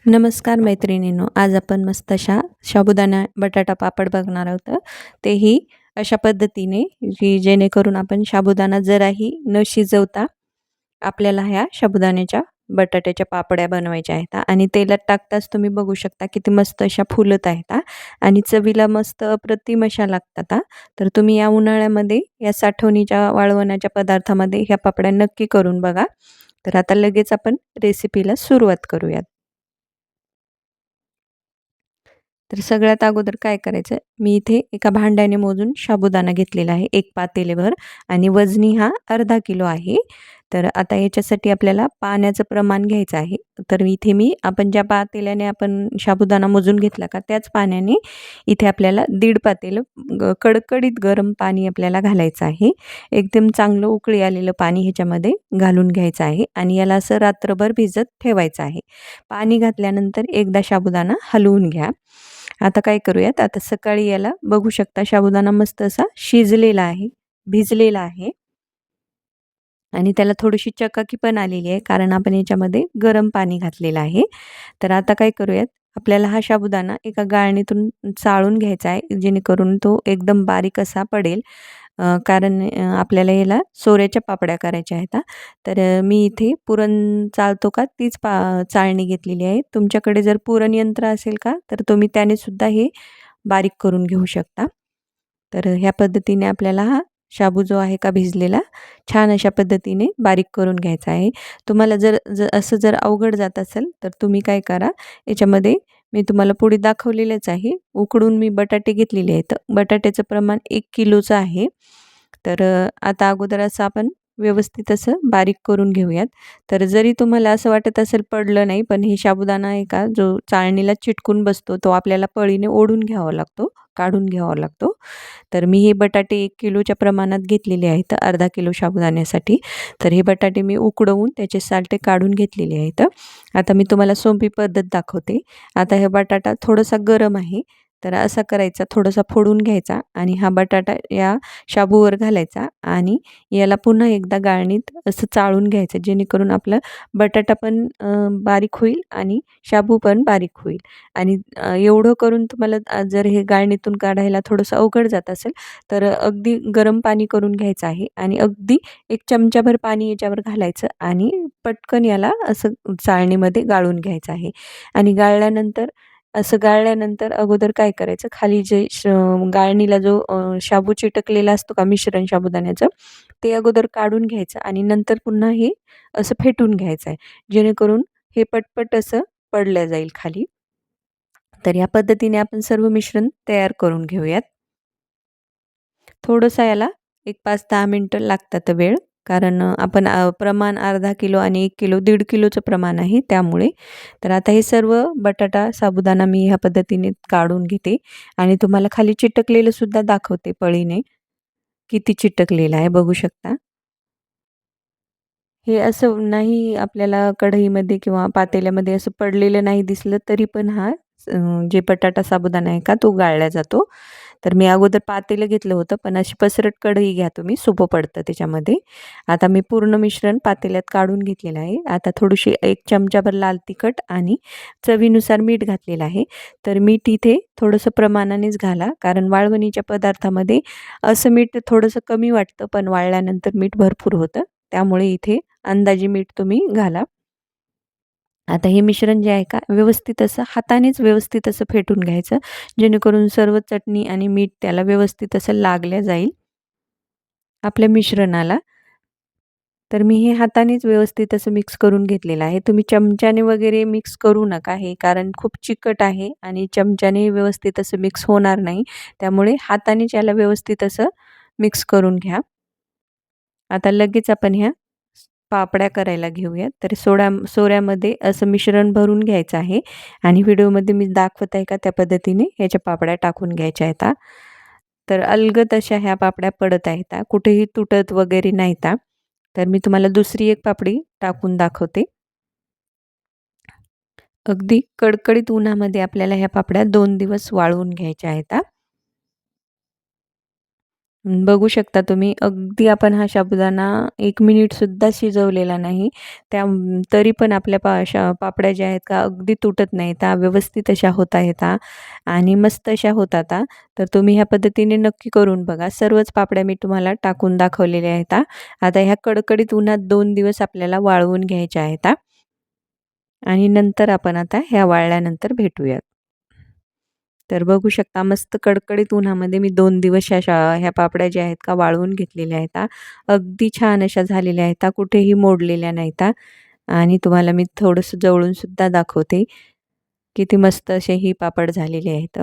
नमस्कार मैत्रिणींनो, आज आपण मस्त अशा साबुदाणा बटाटा पापड बघणार आहोत. तेही अशा पद्धतीने की जेणेकरून आपण साबुदाणा जराही न शिजवता आपल्याला ह्या साबुदाण्याच्या बटाट्याच्या पापड्या बनवायच्या आहेत आणि तेलात टाकताच तुम्ही बघू शकता किती मस्त अशा फुलत आहेत आणि चवीला मस्त अप्रतिम अशा लागतात. तर तुम्ही या उन्हाळ्यामध्ये या साठवणीच्या वाळवणाच्या पदार्थामध्ये ह्या पापड्या नक्की करून बघा. तर आता लगेच आपण रेसिपीला सुरुवात करूयात. तर सगळ्यात अगोदर काय करायचं, मी इथे एका भांड्याने मोजून साबुदाणा घेतलेला आहे 1 पातेलेभर आणि वजनी हा अर्धा किलो आहे. तर आता याच्यासाठी आपल्याला पाण्याचं प्रमाण घ्यायचं आहे. तर इथे मी आपण ज्या पातेल्याने आपण साबुदाणा मोजून घेतला का त्याच पाण्याने इथे आपल्याला 1.5 पातेलं कडकडीत गरम पाणी आपल्याला घालायचं आहे. एकदम चांगलं उकळी आलेलं पाणी ह्याच्यामध्ये घालून घ्यायचं आहे आणि याला असं रात्रभर भिजत ठेवायचं आहे. पाणी घातल्यानंतर एकदा साबुदाणा हलवून घ्या. आता काय करूयात, आता सकाळी याला बघू शकता साबुदाणा मस्त असा शिजलेला आहे, भिजलेला आहे आणि त्याला थोडीशी चकाकी पण आलेली आहे कारण आपण याच्यामध्ये गरम पाणी घातलेलं आहे. तर आता काय करूयात, आपल्याला हा साबुदाणा एका गाळणीतून चाळून घ्यायचा आहे जेणेकरून तो एकदम बारीक असा पडेल. कारण आपल्याला याला सोऱ्याच्या पापड्या करायच्या आहेत तर मी इथे पुरण चाळतो का तीच चाळणी घेतलेली आहे. तुमच्याकडे जर पुरण यंत्र असेल का तर तुम्ही त्याने सुद्धा हे बारीक करून घेऊ शकता. तर ह्या पद्धतीने आपल्याला हा शाबू जो आहे का भिजलेला छान अशा पद्धतीने बारीक करून घ्यायचा आहे. तुम्हाला जर अवघड जात असेल तर तुम्ही काय करा, याच्यामध्ये मी तुम्हाला पुढे दाखवलेलंच आहे. उकडून मी बटाटे घेतलेले आहेत. बटाट्याचं प्रमाण 1 किलोचं आहे. तर आता अगोदर असं आपण व्यवस्थित असं बारीक करून घेऊयात. तर जरी तुम्हाला असं वाटत असेल पडलं नाही, पण हे साबुदाणा आहे का जो चाळणीला चिटकून बसतो, तो आपल्याला पळीने ओढून घ्यावा लागतो, काढून घ्यावा लागतो. तर मी हे बटाटे 1 किलोच्या प्रमाणात घेतलेले आहेत, अर्धा किलो साबुदाण्यासाठी. तर हे बटाटे मी उकडवून त्याचे सालटे काढून घेतलेले आहेत. आता मी तुम्हाला सोपी पद्धत दाखवते. आता हे बटाटा थोडासा गरम आहे, तर असा करायचा थोडासा फोडून घ्यायचा आणि हा बटाटा या शाबूवर घालायचा आणि याला पुन्हा एकदा गाळणीत असं चाळून घ्यायचं जेणेकरून आपला बटाटा पण बारीक होईल आणि शाबू पण बारीक होईल आणि एवढं करून तुम्हाला जर हे गाळणीतून काढायला थोडंसं अवघड जात असेल तर अगदी गरम पाणी करून घ्यायचं आहे आणि अगदी 1 चमचाभर पाणी याच्यावर घालायचं आणि पटकन याला असं चाळणीमध्ये गाळून घ्यायचं आहे आणि गाळल्यानंतर अगोदर काय करायचं खाली जे गाळणीला जो शाबू चिटकलेला असतो का मिश्रण साबुदाण्याचं ते अगोदर काढून घ्यायचं आणि नंतर पुन्हा हे असं फेटून घ्यायचं आहे जेणेकरून हे पटपट असं पडलं जाईल खाली. तर या पद्धतीने आपण सर्व मिश्रण तयार करून घेऊयात. थोडंसं याला एक 5-10 मिनिटं लागतात वेळ. कारण आपण प्रमाण अर्धा किलो आणि 1 किलो 1.5 किलोचं प्रमाण आहे त्यामुळे. तर आता हे सर्व बटाटा, साबुदाणा मी ह्या पद्धतीने काढून घेते आणि तुम्हाला खाली चिटकलेलं सुद्धा दाखवते पळीने. किती चिटकलेलं आहे बघू शकता. हे असं नाही आपल्याला कढईमध्ये किंवा पातेल्यामध्ये असं पडलेलं नाही दिसलं तरी पण हा जे बटाटा साबुदाणा आहे का तो गाळला जातो. तर मी अगोदर पातेलं घेतलं होतं पण अशी पसरट कढई घ्या तुम्ही सोपं पडतं त्याच्यामध्ये. आता मी पूर्ण मिश्रण पातेल्यात काढून घेतलेलं आहे. आता थोडीशी 1 चमचाभर लाल तिखट आणि चवीनुसार मीठ घातलेलं आहे. तर मीठ इथे थोडंसं प्रमाणानेच घाला कारण वाळवणीच्या पदार्थामध्ये असं मीठ थोडंसं कमी वाटतं पण वाळल्यानंतर मीठ भरपूर होतं. त्यामुळे इथे अंदाजे मीठ तुम्ही घाला. आता हे मिश्रण जे आहे का व्यवस्थित असं हातानेच व्यवस्थित असं फेटून घ्यायचं जेणेकरून सर्व चटणी आणि मीठ त्याला व्यवस्थित असं लागल्या जाईल आपल्या मिश्रणाला. तर मी हे हातानेच व्यवस्थित असं मिक्स करून घेतलेलं आहे. तुम्ही चमच्याने वगैरे मिक्स करू नका हे कारण खूप चिकट आहे आणि चमच्याने व्यवस्थित असं मिक्स होणार नाही. त्यामुळे हातानेच याला व्यवस्थित असं मिक्स करून घ्या. आता लगेच आपण ह्या पापड्या करायला घेऊयात. तर सोऱ्यामध्ये असं मिश्रण भरून घ्यायचं आहे आणि व्हिडिओमध्ये मी दाखवत आहे का त्या पद्धतीने ह्याच्या पापड्या टाकून घ्यायच्या आहेत. तर अलगद अशा ह्या पापड्या पडत आहेत. कुठेही तुटत वगैरे नाहीत. तर मी तुम्हाला दुसरी एक पापडी टाकून दाखवते. अगदी कडकडीत उन्हामध्ये आपल्याला ह्या पापड्या 2 दिवस वाळवून घ्यायच्या आहेत. बघू शकता तुम्ही अगदी आपण हा साबुदाणा 1 मिनिटसुद्धा शिजवलेला नाही. तरी पण आपल्या पापड्या ज्या आहेत का अगदी तुटत नाहीत हां, व्यवस्थित अशा होत आहेत हां आणि मस्त अशा होतात हां. तर तुम्ही ह्या पद्धतीने नक्की करून बघा. सर्वच पापड्या मी तुम्हाला टाकून दाखवलेल्या आहेत हां. आता ह्या कडकडीत उन्हात 2 दिवस आपल्याला वाळवून घ्यायच्या आहेत हां आणि नंतर आपण आता ह्या वाळल्यानंतर भेटूयात. तर बघू शकता मस्त कडकडीत उन्हामध्ये मी 2 दिवस ह्या पापड्या ज्या आहेत का वाळवून घेतलेल्या आहेत हां. अगदी छान अशा झालेल्या आहेत हां. कुठेही मोडलेल्या नाहीत हां. आणि तुम्हाला मी थोडंसं जवळून सुद्धा दाखवते. किती मस्त असे ही पापड झालेले आहेत.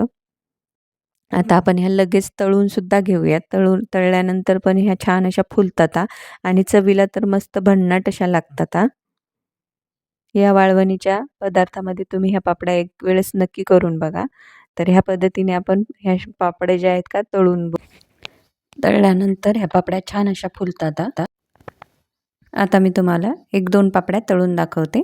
आता आपण ह्या लगेच तळून सुद्धा घेऊयात. तळल्यानंतर पण ह्या छान अशा फुलतात हां आणि चवीला तर मस्त भन्नाट अशा लागतात हां. या वाळवणीच्या पदार्थामध्ये तुम्ही ह्या पापड्या एक वेळेस नक्की करून बघा. तर ह्या पद्धतीने आपण ह्या पापड्या ज्या आहेत का तळल्यानंतर ह्या पापड्या छान अशा फुलतात हां. आता मी तुम्हाला 1-2 पापड्या तळून दाखवते.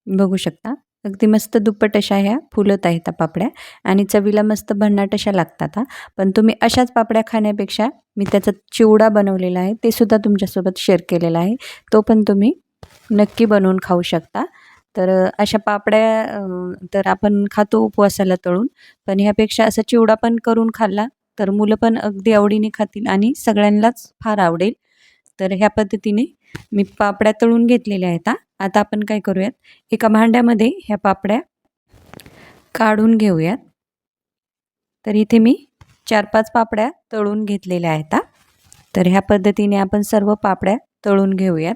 बघू शकता. अगदी मस्त दुप्पट अशा ह्या फुलत आहेत त्या पापड्या आणि चवीला मस्त भन्नाट अशा लागतात हां. पण तुम्ही अशाच पापड्या खाण्यापेक्षा मी त्याचा चिवडा बनवलेला आहे, ते सुद्धा तुमच्यासोबत शेअर केलेला आहे. तो पण तुम्ही नक्की बनवून खाऊ शकता. तर अशा पापड्या तर आपण खातो उपवासाला तळून, पण ह्यापेक्षा असा चिवडा पण करून खाल्ला, तर मुलं पण अगदी आवडीने खातील आणि सगळ्यांनाच फार आवडेल. तर ह्या पद्धतीने मी पापड्या तळून घेतलेल्या आहेत हां. आता आपण काय करूयात, एका भांड्यामध्ये ह्या पापड्या काढून घेऊयात. तर इथे मी 4-5 पापड्या तळून घेतलेल्या आहेत हां. तर ह्या पद्धतीने आपण सर्व पापड्या तळून घेऊयात.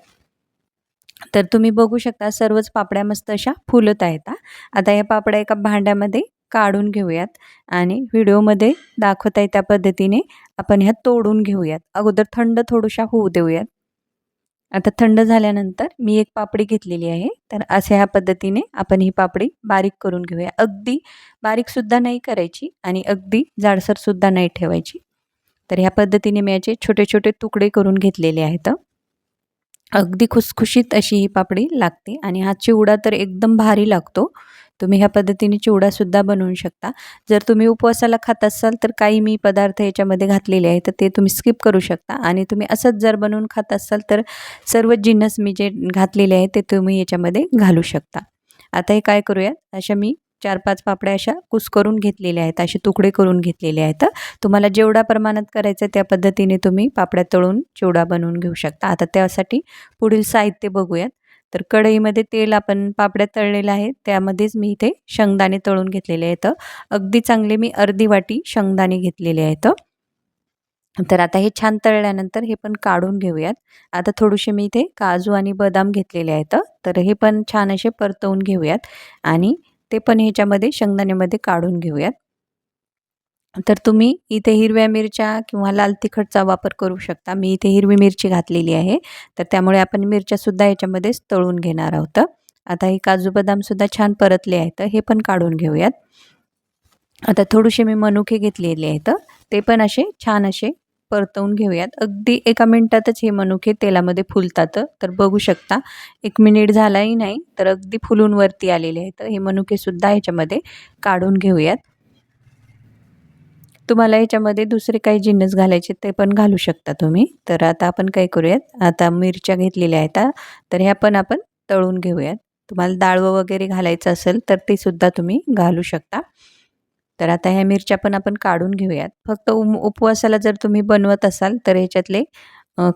तर तुम्ही बघू शकता सर्वच पापड्या मस्त अशा फुलत आहेत हां. आता या पापड्या एका भांड्यामध्ये काढून घेऊयात आणि व्हिडिओमध्ये दाखवत आहे त्या पद्धतीने आपण ह्या तोडून घेऊयात. अगोदर थंड थोड्याशा होऊ देऊयात. आता थंड झाल्यानंतर मी एक पापडी घेतलेली आहे. तर अशा ह्या पद्धतीने आपण ही पापडी बारीक करून घेऊया. अगदी बारीकसुद्धा नाही करायची आणि अगदी जाडसरसुद्धा नाही ठेवायची. तर ह्या पद्धतीने मी याचे छोटे-छोटे तुकडे करून घेतलेले आहेत. अगदी खुसखुशीत अशी ही पापडी लागते आणि हा चिवडा तर एकदम भारी लागतो. तुम्ही ह्या पद्धतीने चिवडासुद्धा बनवू शकता. जर तुम्ही उपवासाला खात असाल तर काही मी पदार्थ याच्यामध्ये घातलेले आहेत, तर ते तुम्ही स्किप करू शकता आणि तुम्ही असंच जर बनवून खात असाल तर सर्व जिन्नस मी जे घातलेले आहेत ते तुम्ही याच्यामध्ये घालू शकता. आता हे काय करूयात, अशा मी 4-5 पापड्या अशा कुस्करून घेतलेल्या आहेत, असे तुकडे करून घेतलेले आहेत. तुम्हाला जेवढ्या प्रमाणात करायचं त्या पद्धतीने तुम्ही पापड्या तळून चिवडा बनवून घेऊ शकता. आता त्यासाठी पुढील साहित्य बघूयात. तर कढईमध्ये तेल आपण पापड्या तळलेल्या आहे त्यामध्येच मी इथे शेंगदाणे तळून घेतलेले आहेत. अगदी चांगले मी अर्धी वाटी शेंगदाणे घेतलेले आहेत. तर आता हे छान तळल्यानंतर हे पण काढून घेऊयात. आता थोडेसे मी इथे काजू आणि बदाम घेतलेले आहेत. तर हे पण छान असे परतवून घेऊयात आणि ते पण ह्याच्यामध्ये शेंगदाण्यामध्ये काढून घेऊयात. तर तुम्ही इथे हिरव्या मिरच्या किंवा लाल तिखटचा वापर करू शकता. मी इथे हिरवी मिरची घातलेली आहे. तर त्यामुळे आपण मिरच्यासुद्धा याच्यामध्येच तळून घेणार आहोत. आता हे काजू बदामसुद्धा छान परतले आहेत. हे पण काढून घेऊयात. आता थोडेसे मी मनुके घेतलेले आहेत. ते पण असे छान असे परतवून घेऊयात. अगदी एका मिनिटातच हे मनुके तेलामध्ये फुलतात. तर बघू शकता 1 मिनिट झालाही नाही तर अगदी फुलून वरती आलेले आहेत. हे मनुकेसुद्धा ह्याच्यामध्ये काढून घेऊयात. तुम्हाला ह्याच्यामध्ये दुसरे काही जिन्नस घालायचे ते पण घालू शकता तुम्ही. तर आता आपण काय करूयात, आता मिरच्या घेतलेल्या आहेत तर ह्या पण आपण तळून घेऊयात. तुम्हाला डाळवं वगैरे घालायचं असेल तर ते सुद्धा तुम्ही घालू शकता. तर आता ह्या मिरच्या पण आपण काढून घेऊयात. फक्त उपवासाला जर तुम्ही बनवत असाल तर ह्याच्यातले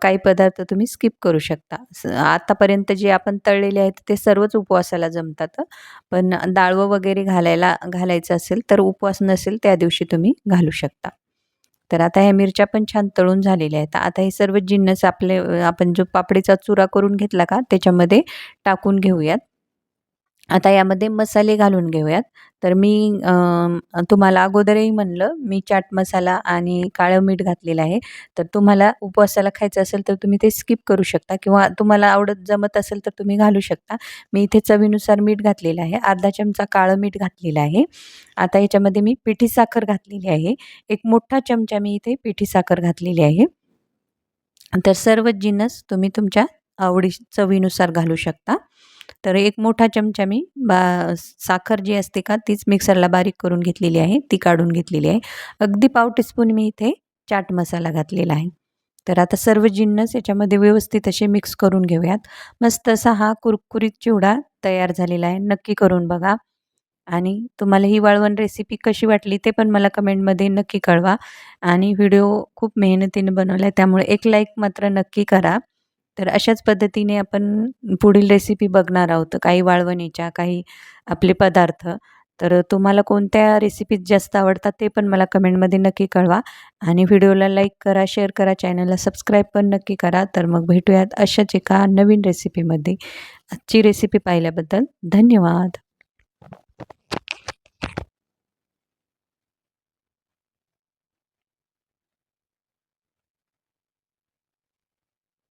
काही पदार्थ तुम्ही स्किप करू शकता. आतापर्यंत जे आपण तळलेले आहेत ते सर्वच उपवासाला जमतात. पण डाळवं वगैरे घालायचं असेल तर उपवास नसेल त्या दिवशी तुम्ही घालू शकता. तर आता ह्या मिरच्या पण छान तळून झालेल्या आहेत. आता हे सर्व जिन्नस आपण जो पापडीचा चुरा करून घेतला का त्याच्यामध्ये टाकून घेऊयात. आता यामध्ये मसाले घालून घेऊयात. तर मी तुम्हाला अगोदरही म्हणलं मी चाट मसाला आणि काळं मीठ घातलेलं आहे. तर तुम्हाला उपवासाला खायचं असेल तर तुम्ही ते स्किप करू शकता किंवा तुम्हाला जमत असेल तर तुम्ही घालू शकता. मी इथे चवीनुसार मीठ घातलेलं आहे. अर्धा चमचा काळं मीठ घातलेलं आहे. आता याच्यामध्ये मी पिठी साखर घातलेली आहे. एक मोठा चमचा मी इथे पिठी साखर घातलेली आहे. तर सर्व जिन्नस तुम्ही तुमच्या चवीनुसार घालू शकता. तर एक मोठा चमचा मी साखर जी असते का तीच मिक्सरला बारीक करून घेतलेली आहे, ती काढून घेतलेली आहे. अगदी पाव टीस्पून मी इथे चाट मसाला घातलेला आहे. तर आता सर्व जिन्नस याच्यामध्ये व्यवस्थित असे मिक्स करून घेऊयात. मस्त असा हा कुरकुरीत चिवडा तयार झालेला आहे. नक्की करून बघा आणि तुम्हाला ही वाळवण रेसिपी कशी वाटली ते पण मला कमेंटमध्ये नक्की कळवा. आणि व्हिडिओ खूप मेहनतीने बनवला आहे त्यामुळे एक लाईक मात्र नक्की करा. तर अशाच पद्धतीने आपण पुढील रेसिपी बघणार आहोत. काही वाळवणीच्या, काही आपले पदार्थ. तर तुम्हाला कोणत्या रेसिपीज जास्त आवडतात ते पण मला कमेंटमध्ये नक्की कळवा. आणि व्हिडिओला लाईक करा, शेअर करा, चॅनलला सबस्क्राईब पण नक्की करा. तर मग भेटूयात अशाच एका नवीन रेसिपीमध्ये. आजची रेसिपी पाहिल्याबद्दल धन्यवाद.